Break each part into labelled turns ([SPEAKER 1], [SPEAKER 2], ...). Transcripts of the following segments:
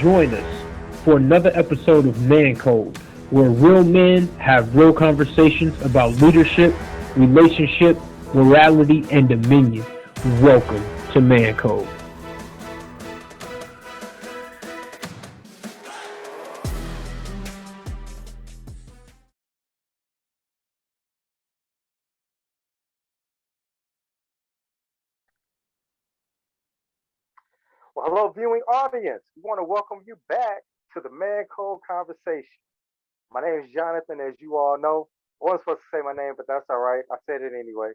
[SPEAKER 1] join us for another episode of Mancode, where real men have real conversations about leadership, relationship, morality, and dominion. Welcome to Mancode.
[SPEAKER 2] Well, hello, viewing audience. We want to welcome you back to the Man Code Conversation. My name is Jonathan, as you all know. I wasn't supposed to say my name, but that's all right. I said it anyway.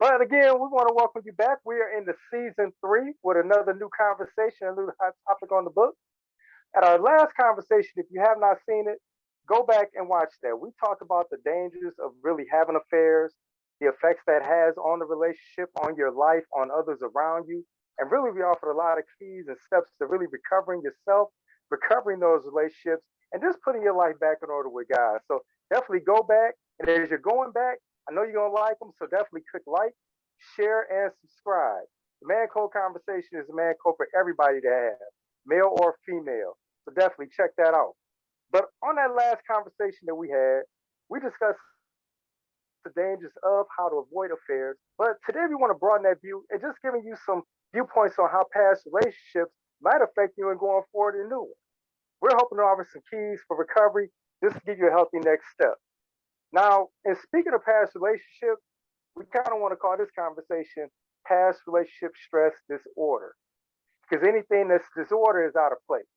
[SPEAKER 2] But again, we want to welcome you back. We are in the season 3 with another new conversation, a new hot topic on the book. At our last conversation, if you have not seen it, go back and watch that. We talked about the dangers of really having affairs, the effects that has on the relationship, on your life, on others around you. And really, we offered a lot of keys and steps to really recovering yourself, recovering those relationships, and just putting your life back in order with God. So definitely go back. And as you're going back, I know you're going to like them. So definitely click like, share, and subscribe. The Man Code Conversation is a man code for everybody to have, male or female. So definitely check that out. But on that last conversation that we had, we discussed the dangers of how to avoid affairs. But today we want to broaden that view and just giving you some viewpoints on how past relationships might affect you in going forward in new ones. We're hoping to offer some keys for recovery just to give you a healthy next step. Now, in speaking of past relationships, we kind of want to call this conversation past relationship stress disorder, because anything that's disorder is out of place.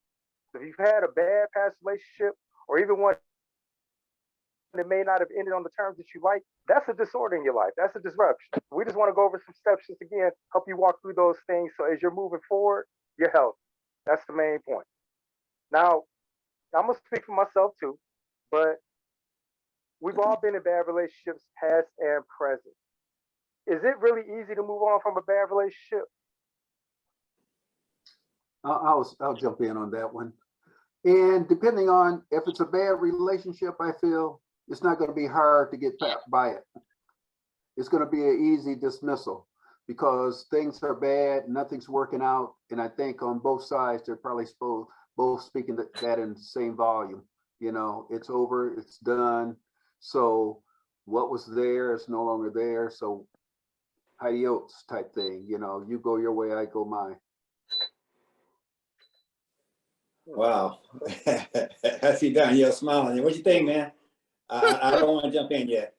[SPEAKER 2] So if you've had a bad past relationship or even one that may not have ended on the terms that you like, that's a disorder in your life. That's a disruption. We just want to go over some steps just again, help you walk through those things so as you're moving forward, you're healthy. That's the main point. Now, I'm going to speak for myself too, but we've all been in bad relationships, past and present. Is it really easy to move on from a bad relationship?
[SPEAKER 3] I'll jump in on that one. And depending on if it's a bad relationship, I feel it's not going to be hard to get by it. It's going to be an easy dismissal because things are bad, nothing's working out. And I think on both sides, they're probably both speaking that in the same volume. You know, it's over, it's done. So what was there is no longer there. So adios type thing, you know, you go your way, I go mine.
[SPEAKER 4] Wow. I see down here smiling. What you think, man? I don't want to jump in yet.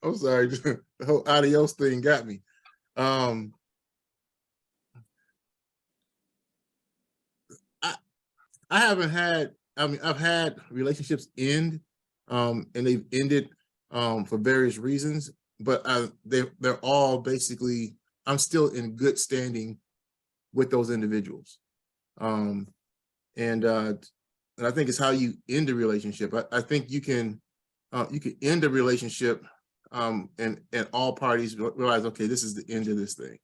[SPEAKER 5] I'm sorry, the whole adios thing got me. I haven't had, I've had relationships end, and they've ended for various reasons, but they're all basically, I'm still in good standing with those individuals. And I think it's how you end a relationship. I think you can end a relationship and all parties realize, okay, this is the end of this thing.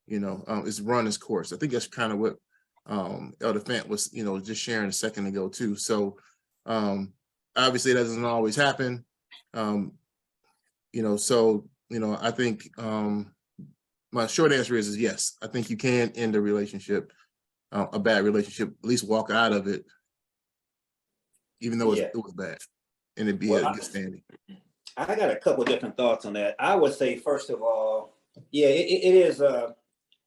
[SPEAKER 5] You know, it's run its course. I think that's kind of what Elder Fant was, you know, just sharing a second ago too. So obviously that doesn't always happen. You know, so, you know, I think my short answer is yes. I think you can end a relationship, a bad relationship, at least walk out of it, even though it was bad, and it'd be a good standing.
[SPEAKER 4] I got a couple different thoughts on that. I would say, first of all, yeah, it is,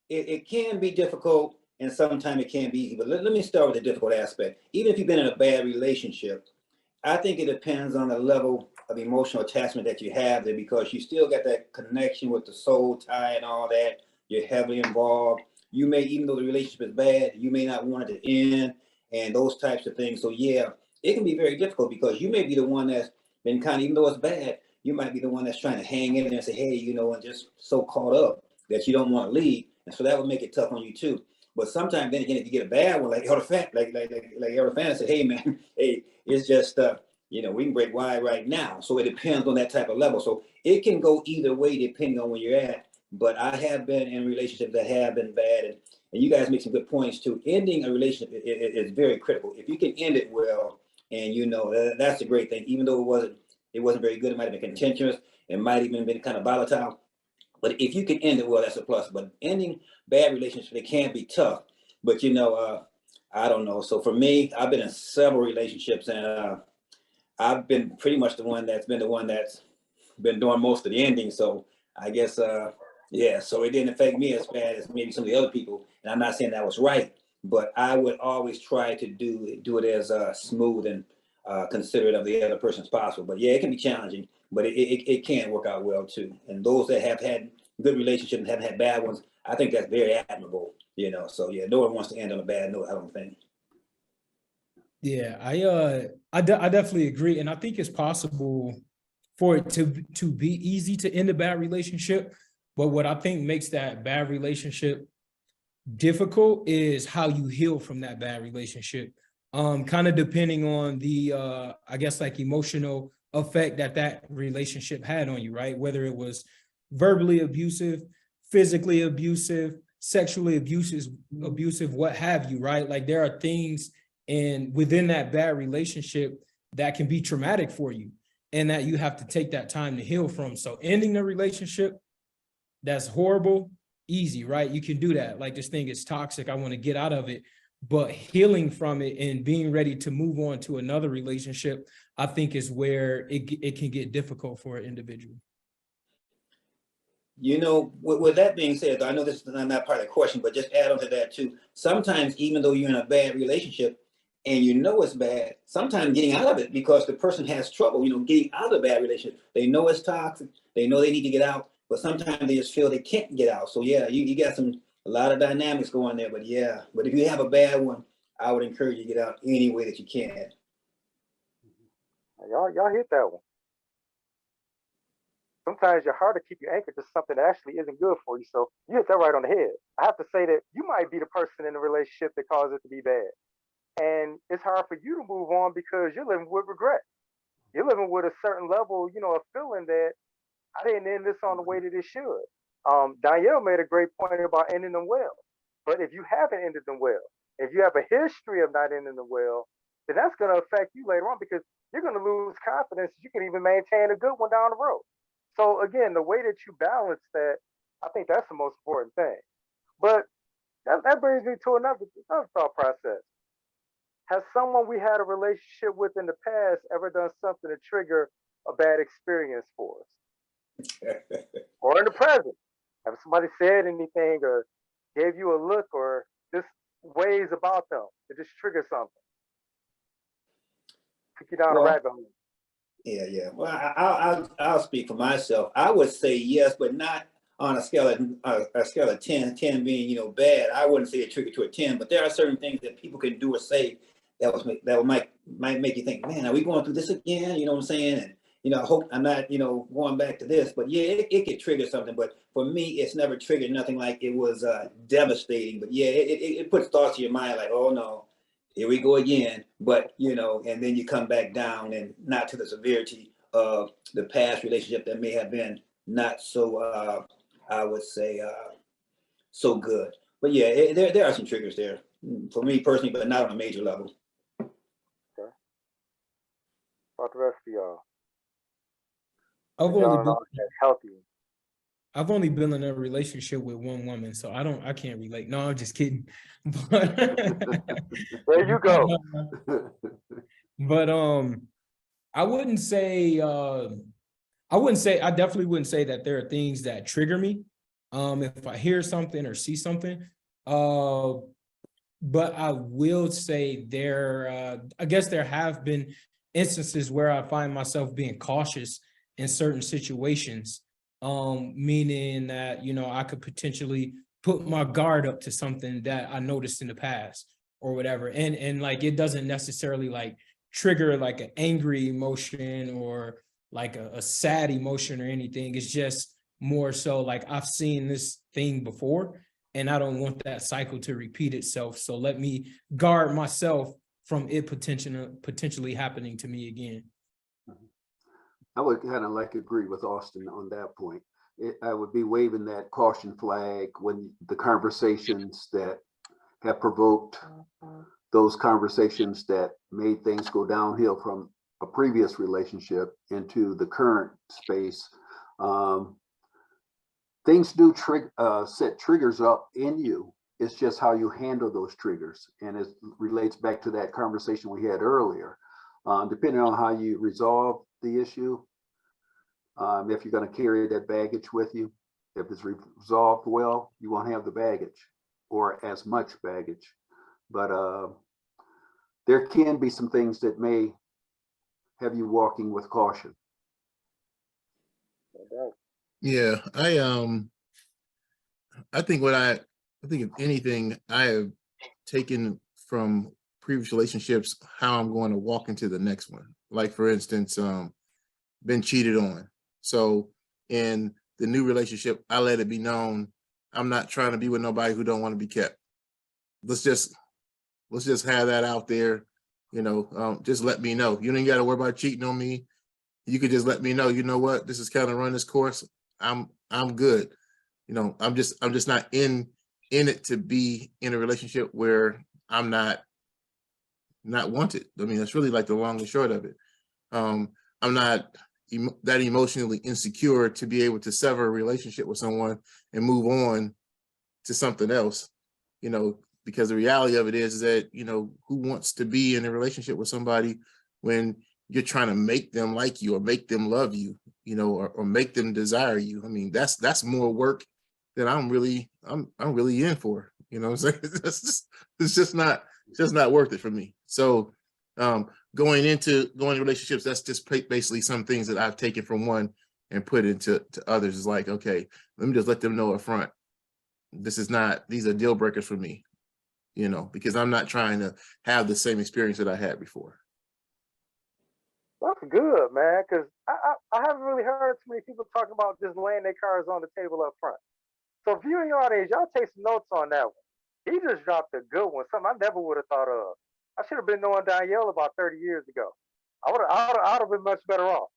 [SPEAKER 4] it can be difficult and sometimes it can be easy, but let me start with the difficult aspect. Even if you've been in a bad relationship, I think it depends on the level of emotional attachment that you have there, because you still got that connection with the soul tie and all that. You're heavily involved. You may, even though the relationship is bad, you may not want it to end and those types of things. So yeah, it can be very difficult because you may be the one that's been kind of, even though it's bad, you might be the one that's trying to hang in there and say, hey, you know, and just so caught up that you don't want to leave. And so that would make it tough on you too. But sometimes then again, if you get a bad one, like Elder Fant, like Elder Fant said, hey man, hey, it's just you know, we can break wide right now. So it depends on that type of level. So it can go either way depending on where you're at. But I have been in relationships that have been bad, and you guys make some good points too. Ending a relationship is very critical. If you can end it well, and you know that's a great thing. Even though it wasn't very good, it might have been contentious, it might even been kind of volatile. But if you can end it, well, that's a plus. But ending bad relationships, it can be tough. But I don't know. So for me, I've been in several relationships, and I've been pretty much the one that's been doing most of the ending. So I guess, yeah. So it didn't affect me as bad as maybe some of the other people. And I'm not saying that was right, but I would always try to do it as smooth and considerate of the other person as possible. But yeah, it can be challenging, but it can work out well too. And those that have had good relationships and haven't had bad ones, I think that's very admirable. So yeah, no one wants to end on a bad note, I don't think.
[SPEAKER 6] Yeah, I definitely agree, and I think it's possible for it to be easy to end a bad relationship. But what I think makes that bad relationship difficult is how you heal from that bad relationship. Kind of depending on the I guess like emotional effect that relationship had on you, right? Whether it was verbally abusive, physically abusive, sexually abusive, what have you, right? Like there are things within that bad relationship that can be traumatic for you and that you have to take that time to heal from. So ending the relationship, that's horrible, easy, right? You can do that. Like, this thing is toxic, I want to get out of it. But healing from it and being ready to move on to another relationship, I think is where it can get difficult for an individual.
[SPEAKER 4] With that being said, I know this is not part of the question, but just add on to that too. Sometimes, even though you're in a bad relationship and you know it's bad, sometimes getting out of it because the person has trouble, getting out of a bad relationship. They know it's toxic. They know they need to get out, but sometimes they just feel they can't get out. So yeah, you got a lot of dynamics going there, but yeah. But if you have a bad one, I would encourage you to get out any way that you can.
[SPEAKER 2] Y'all hit that one. Sometimes your heart will keep you anchored to something that actually isn't good for you. So you hit that right on the head. I have to say that you might be the person in the relationship that caused it to be bad. And it's hard for you to move on because you're living with regret. You're living with a certain level, of feeling that I didn't end this on the way that it should. Danielle made a great point about ending them well. But if you haven't ended them well, if you have a history of not ending them well, then that's going to affect you later on because you're going to lose confidence. You can even maintain a good one down the road. So again, the way that you balance that, I think that's the most important thing. But that brings me to another thought process. Has someone we had a relationship with in the past ever done something to trigger a bad experience for us? Or in the present? Have somebody said anything or gave you a look or just ways about them to just trigger something? Took you down a rabbit hole.
[SPEAKER 4] Yeah. Well, I'll speak for myself. I would say yes, but not on a scale of 10, 10 being, bad. I wouldn't say a trigger to a 10, but there are certain things that people can do or say that might make you think, man, are we going through this again? You know what I'm saying? And, I hope I'm not, going back to this, but yeah, it could trigger something. But for me, it's never triggered nothing like it was devastating. But yeah, it puts thoughts in your mind like, oh no, here we go again. But, and then you come back down and not to the severity of the past relationship that may have been not so, I would say, so good. But yeah, there are some triggers there for me personally, but not on a major level.
[SPEAKER 2] Okay. About the rest of y'all.
[SPEAKER 6] I've only been in a relationship with one woman, so I can't relate. No, I'm just kidding. But
[SPEAKER 2] there you go.
[SPEAKER 6] But I definitely wouldn't say that there are things that trigger me. If I hear something or see something, but I will say I guess there have been instances where I find myself being cautious in certain situations, meaning that, I could potentially put my guard up to something that I noticed in the past or whatever. And like, it doesn't necessarily like trigger like an angry emotion or like a sad emotion or anything. It's just more so like I've seen this thing before and I don't want that cycle to repeat itself. So let me guard myself from it potentially happening to me again.
[SPEAKER 3] I would kind of like agree with Austin on that point. I would be waving that caution flag when the conversations that have provoked those conversations that made things go downhill from a previous relationship into the current space. things do set triggers up in you. It's just how you handle those triggers. And it relates back to that conversation we had earlier. Depending on how you resolve the issue, if you're going to carry that baggage with you, if it's resolved well, you won't have the baggage or as much baggage. But there can be some things that may have you walking with caution.
[SPEAKER 5] Yeah, I think I think if anything, I have taken from previous relationships how I'm going to walk into the next one. Like for instance, been cheated on. So in the new relationship, I let it be known I'm not trying to be with nobody who don't want to be kept. Let's just have that out there. Just let me know. You ain't got to worry about cheating on me. You could just let me know, you know what, this is kind of run this course. I'm good. I'm just not in it to be in a relationship where I'm not wanted. I mean, that's really like the long and short of it. I'm not that emotionally insecure to be able to sever a relationship with someone and move on to something else, because the reality of it is that, who wants to be in a relationship with somebody when you're trying to make them like you or make them love you, or make them desire you. I mean, that's more work than I'm really in for, what I'm saying? It's just not worth it for me. So going into relationships, that's just basically some things that I've taken from one and put into others. Is like, okay, let me just let them know up front, these are deal breakers for me, because I'm not trying to have the same experience that I had before.
[SPEAKER 2] That's good, man, because I haven't really heard too many people talk about just laying their cards on the table up front. So viewing audience, y'all take some notes on that one. He just dropped a good one, something I never would have thought of. I should have been knowing Danielle about 30 years ago. I would have been much better off.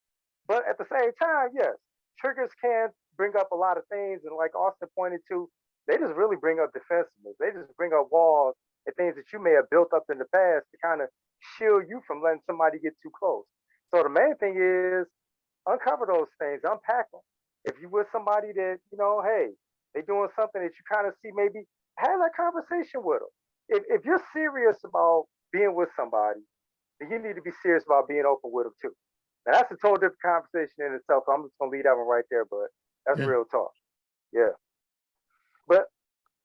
[SPEAKER 2] But at the same time, yes, triggers can bring up a lot of things, and like Austin pointed to, they just really bring up defensiveness. They just bring up walls and things that you may have built up in the past to kind of shield you from letting somebody get too close. So the main thing is uncover those things, unpack them. If you with somebody that, hey, they doing something that you kind of see, maybe have that conversation with them. If you're serious about being with somebody, then you need to be serious about being open with them too. Now that's a total different conversation in itself. So I'm just gonna leave that one right there, but that's real talk. Yeah. But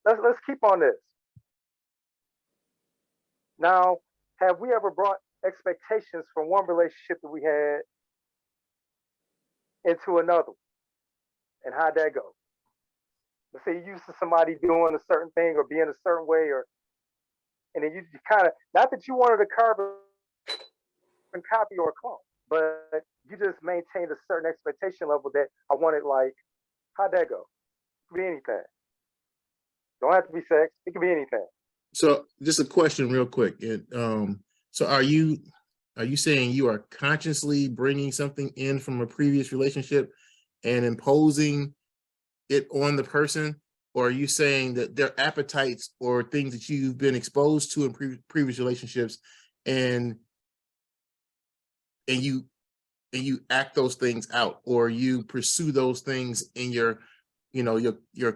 [SPEAKER 2] let's keep on this. Now, have we ever brought expectations from one relationship that we had into another one? And how'd that go? Let's say you used to somebody doing a certain thing or being a certain way, and then you kind of, not that you wanted to carbon copy or a clone, but you just maintained a certain expectation level that I wanted. Like, how'd that go? It could be anything. Don't have to be sex. It could be anything.
[SPEAKER 5] So just a question real quick. So are you saying you are consciously bringing something in from a previous relationship and imposing it on the person? Or are you saying that their appetites or things that you've been exposed to in previous relationships and you act those things out, or you pursue those things in your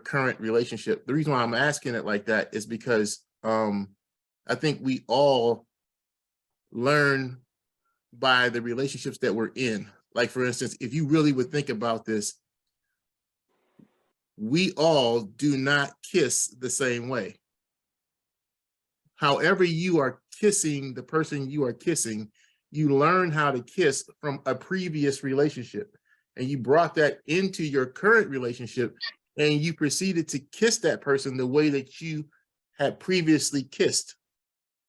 [SPEAKER 5] current relationship? The reason why I'm asking it like that is because I think we all learn by the relationships that we're in. Like, for instance, if you really would think about this, we all do not kiss the same way. However you are kissing the person you are kissing, you learn how to kiss from a previous relationship, and you brought that into your current relationship, and you proceeded to kiss that person the way that you had previously kissed.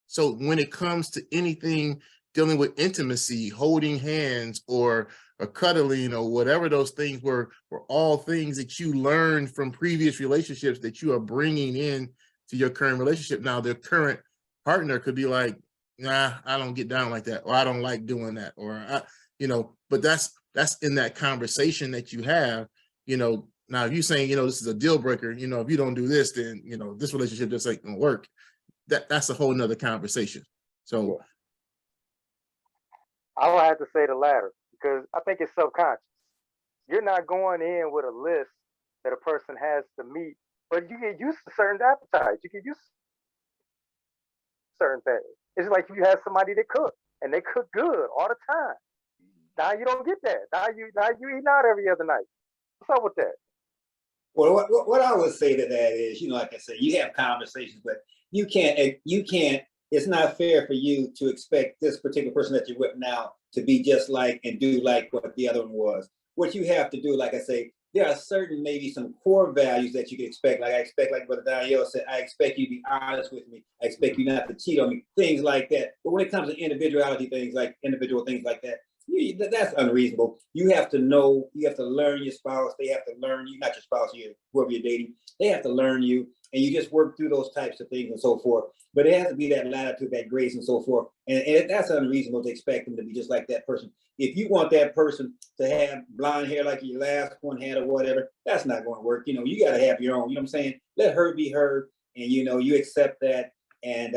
[SPEAKER 5] So when it comes to anything dealing with intimacy, holding hands or cuddling or whatever those things were all things that you learned from previous relationships that you are bringing in to your current relationship. Now, their current partner could be like, nah, I don't get down like that, or I don't like doing that, or but that's in that conversation that you have. Now if you're saying, this is a deal breaker, if you don't do this, then this relationship just ain't gonna work. That's a whole nother conversation. So
[SPEAKER 2] I would have to say the latter, because I think it's subconscious. You're not going in with a list that a person has to meet. But you get used to certain appetites. You get used to certain things. It's like if you have somebody that cook and they cook good all the time. Now you don't get that. Now you eat out every other night. What's up with that?
[SPEAKER 4] Well, what I would say to that is, like I said, you have conversations, but you can't, it's not fair for you to expect this particular person that you're with now to be just like and do like what the other one was. What you have to do, like I say, there are certain, maybe some core values that you can expect. Like I expect, like Brother Daniel said, I expect you to be honest with me. I expect you not to cheat on me, things like that. But when it comes to individuality things, like individual things like that, that's unreasonable. You have to know, you have to learn your spouse. They have to learn you, not your spouse, whoever you're dating. They have to learn you, and you just work through those types of things and so forth. But it has to be that latitude, that grace and so forth. And that's unreasonable to expect them to be just like that person. If you want that person to have blonde hair like your last one had or whatever, that's not going to work. You got to have your own, you know what I'm saying? Let her be her, and you accept that, and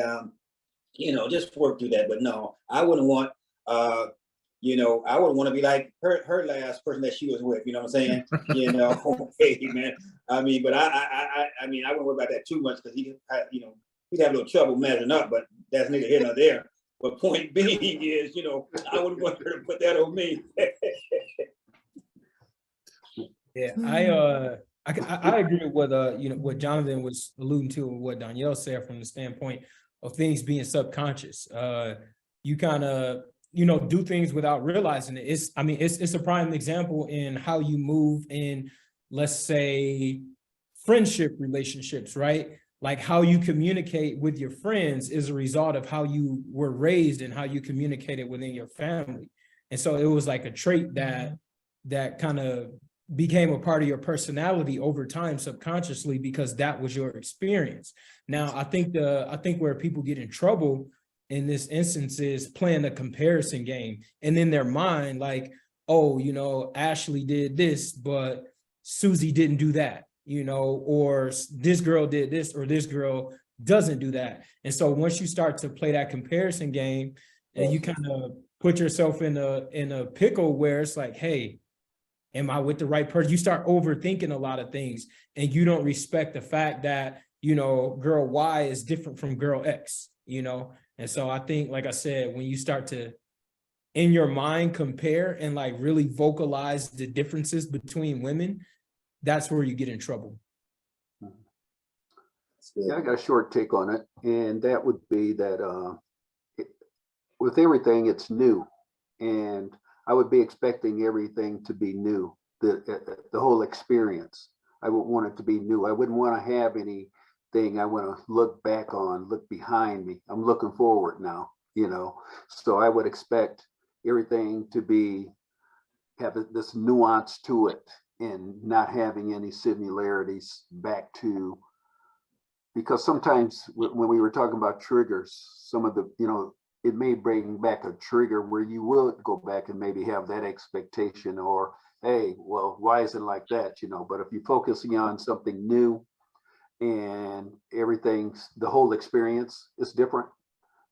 [SPEAKER 4] just work through that. But no, I wouldn't want I wouldn't want to be like her last person that she was with. You know what I'm saying? Hey man. I mean, but I wouldn't worry about that too much because he'd have a little trouble measuring up. But that's neither here nor there. But point being is, I wouldn't want her to put that on me.
[SPEAKER 6] Yeah, I agree with what what Jonathan was alluding to and what Danielle said from the standpoint of things being subconscious. You kind of do things without realizing it. It's a prime example in how you move in, let's say, friendship relationships, right? Like how you communicate with your friends is a result of how you were raised and how you communicated within your family. And so it was like a trait that kind of became a part of your personality over time subconsciously because that was your experience. Now, I think where people get in trouble in this instance is playing a comparison game. And in their mind, like, oh, Ashley did this, but Susie didn't do that, or this girl did this, or this girl doesn't do that. And so once you start to play that comparison game and you kind of put yourself in a pickle where it's like, hey, am I with the right person? You start overthinking a lot of things and you don't respect the fact that, girl Y is different from girl X, And so I think, like I said, when you start to, in your mind, compare and like really vocalize the differences between women, that's where you get in trouble.
[SPEAKER 3] Yeah, I got a short take on it. And that would be that with everything, it's new. And I would be expecting everything to be new, the whole experience. I would want it to be new. I wouldn't want to have anything I want to look back on, look behind me. I'm looking forward now, So I would expect everything to have this nuance to it and not having any similarities back to, because sometimes when we were talking about triggers, some of the, it may bring back a trigger where you will go back and maybe have that expectation or, hey, well, why is it like that? But if you're focusing on something new and the whole experience is different,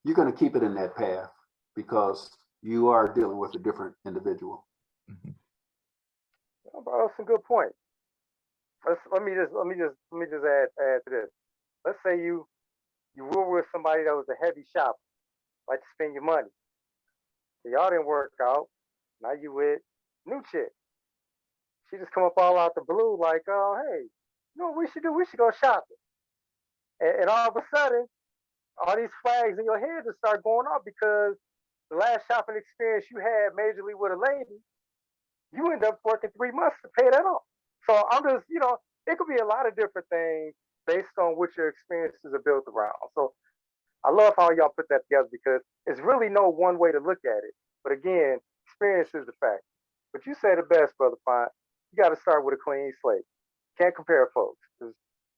[SPEAKER 3] you're going to keep it in that path because you are dealing with a different individual.
[SPEAKER 5] Mhm.
[SPEAKER 2] Oh, bro, that's some good point. Let me just add to this. Let's say you were with somebody that was a heavy shopper, like to spend your money. So y'all didn't work out. Now you with new chick. She just come up all out the blue like, oh, hey, what we should do? We should go shopping. And all of a sudden, all these flags in your head just start going off because the last shopping experience you had majorly with a lady, you end up working 3 months to pay that off. So I'm just, it could be a lot of different things based on what your experiences are built around. So I love how y'all put that together because it's really no one way to look at it. But again, experience is the fact. But you say the best, Brother Fine. You got to start with a clean slate. Can't compare folks. Because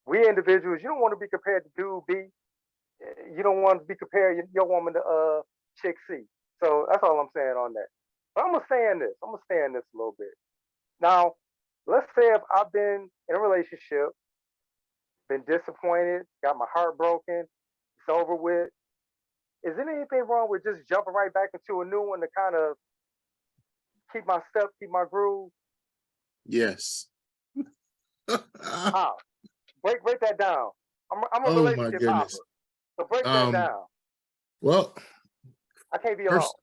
[SPEAKER 2] we individuals, you don't want to be compared to dude B. You don't want to be compared your woman to chick C. So that's all I'm saying on that. But I'm going to stay in this. I'm going to stay in this a little bit. Now, let's say if I've been in a relationship, been disappointed, got my heart broken, it's over with. Is there anything wrong with just jumping right back into a new one to kind of keep my step, keep my groove?
[SPEAKER 5] Yes.
[SPEAKER 2] How? Break that down. I'm a
[SPEAKER 5] Oh my
[SPEAKER 2] relationship hopper.
[SPEAKER 5] goodness.
[SPEAKER 2] So break that down.
[SPEAKER 5] Well,
[SPEAKER 2] I can't be alone.
[SPEAKER 5] first,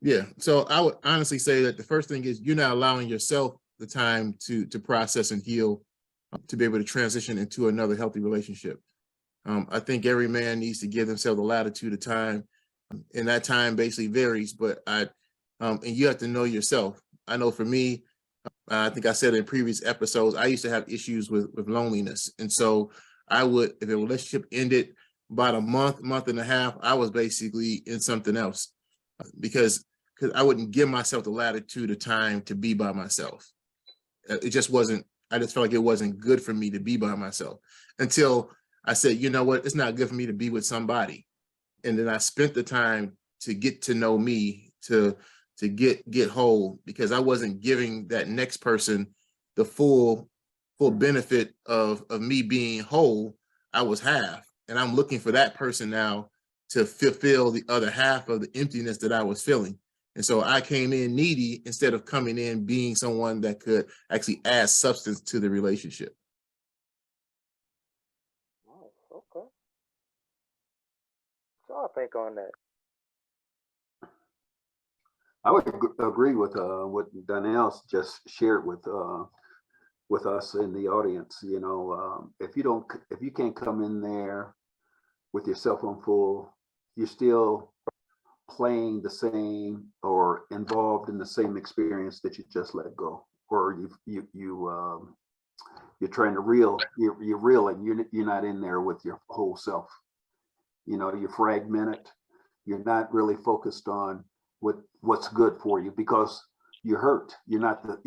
[SPEAKER 5] yeah. So I would honestly say that the first thing is you're not allowing yourself the time to process and heal, to be able to transition into another healthy relationship. I think every man needs to give themselves the latitude of time, and that time basically varies. But and you have to know yourself. I know for me, I think I said in previous episodes, I used to have issues with loneliness, and so I would, if a relationship ended about a month and a half, I was basically in something else because I wouldn't give myself the latitude of time to be by myself. It just wasn't. I just felt like it wasn't good for me to be by myself until I said, you know what, it's not good for me to be with somebody. And then I spent the time to get to know me, to get whole, because I wasn't giving that next person the full benefit of me being whole. I was half, and I'm looking for that person now to fulfill the other half of the emptiness that I was feeling. And so I came in needy instead of coming in being someone that could actually add substance to the relationship.
[SPEAKER 2] Oh, okay. So I think on that.
[SPEAKER 3] I would agree with what Donnell just shared with us in the audience. You know, if you can't come in there with your cell phone full, you're still playing the same or involved in the same experience that you just let go, or you're trying to reel, you're reeling, you're not in there with your whole self. You know, you're fragmented. You're not really focused on what's good for you because you're hurt. You're not the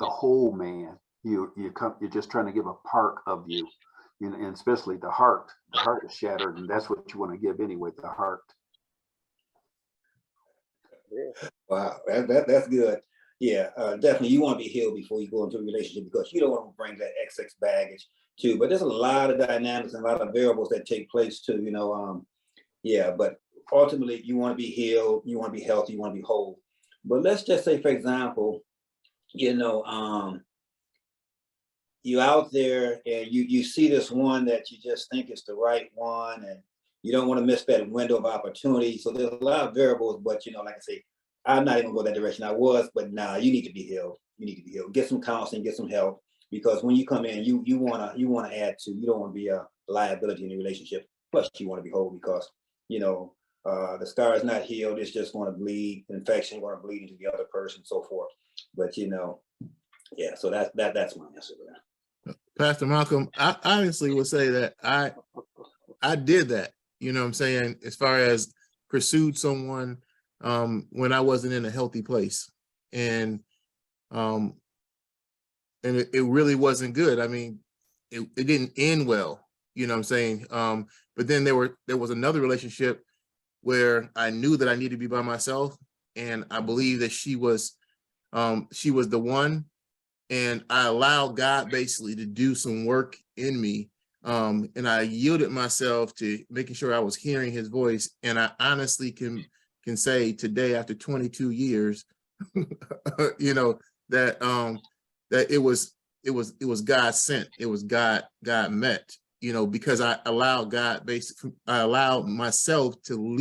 [SPEAKER 3] whole man. You're just trying to give a part of you, and especially the heart. The heart is shattered, and that's what you want to give anyway. The heart.
[SPEAKER 2] Yeah.
[SPEAKER 4] Wow, that's good. Yeah, definitely. You want to be healed before you go into a relationship because you don't want to bring that XX baggage too. But there's a lot of dynamics and a lot of variables that take place too. You know, yeah. But ultimately, you want to be healed. You want to be healthy. You want to be whole. But let's just say, for example, you know, you out there and you see this one that you just think is the right one, and you don't want to miss that window of opportunity. So there's a lot of variables. But you know, like I say, I'm not even going that direction. I was, but nah, you need to be healed. You need to be healed. Get some counseling, get some help, because when you come in, you wanna add to. You don't want to be a liability in the relationship. Plus, you want to be whole because you know the scar is not healed. It's just going to bleed. Infection going to bleed into the other person, so forth. But you know, yeah. So that's my answer there.
[SPEAKER 5] Pastor Malcolm, I honestly would say that I did that. You know what I'm saying? As far as pursued someone when I wasn't in a healthy place. And it really wasn't good. I mean, it didn't end well, you know what I'm saying? But then there was another relationship where I knew that I needed to be by myself, and I believe that she was the one, and I allowed God basically to do some work in me. And I yielded myself to making sure I was hearing his voice. And I honestly can say today, after 22 years, you know, that that it was God sent. It was God met, you know, because I allowed I allowed myself to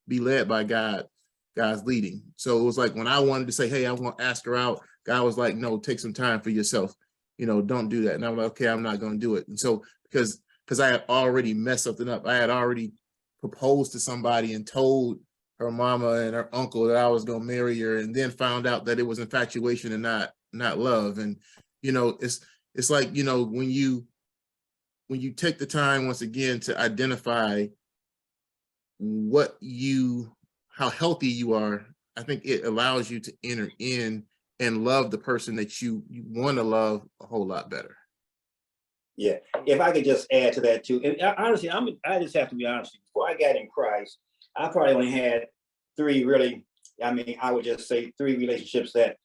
[SPEAKER 5] be led by God's leading. So it was like when I wanted to say, hey, I want to ask her out, God was like, no, take some time for yourself. You know, don't do that. And I'm like, okay, I'm not going to do it. And so because I had already messed something up, I had already proposed to somebody and told her mama and her uncle that I was going to marry her, and then found out that it was infatuation and not love. And, you know, it's like, you know, when you take the time once again to identify how healthy you are, I think it allows you to enter in and love the person that you want to love a whole lot better.
[SPEAKER 4] Yeah, if I could just add to that too, and honestly, I just have to be honest. Before I got in Christ, I probably only had three really. I mean, I would just say three relationships that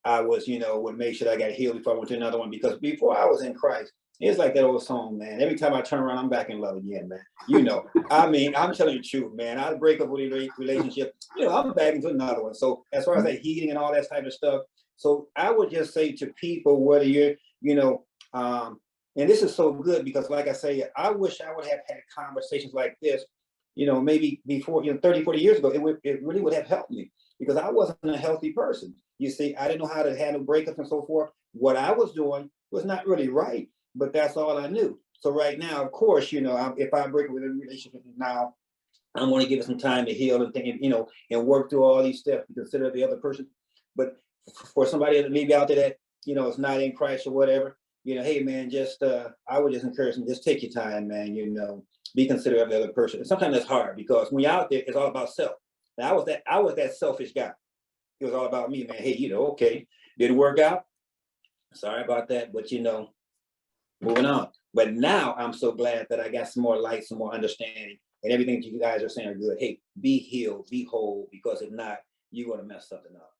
[SPEAKER 4] I was, you know, would make sure I got healed before I went to another one. Because before I was in Christ, it's like that old song, man. Every time I turn around, I'm back in love again, man. You know, I mean, I'm telling you the truth, man. I break up with a relationship, you know, I'm back into another one. So as far as that healing and all that type of stuff, so I would just say to people, whether you're, you know, And this is so good because, like I say, I wish I would have had conversations like this, maybe before, 30, 40 years ago. It really would have helped me because I wasn't a healthy person. You see, I didn't know how to handle breakups and so forth. What I was doing was not really right, but that's all I knew. So right now, of course, if I break up with a relationship now, I'm going to give it some time to heal and think, and work through all these steps to consider the other person. But for somebody that maybe out there that, is not in Christ or whatever, hey man, just I would just encourage them, just take your time, man, be considerate of the other person. And sometimes that's hard because when you're out there, it's all about self. And I was that selfish guy. It was all about me, man. Hey, okay, didn't work out. Sorry about that, but moving on. But now I'm so glad that I got some more light, some more understanding, and everything that you guys are saying are good. Hey, be healed, be whole, because if not, you're going to mess something up.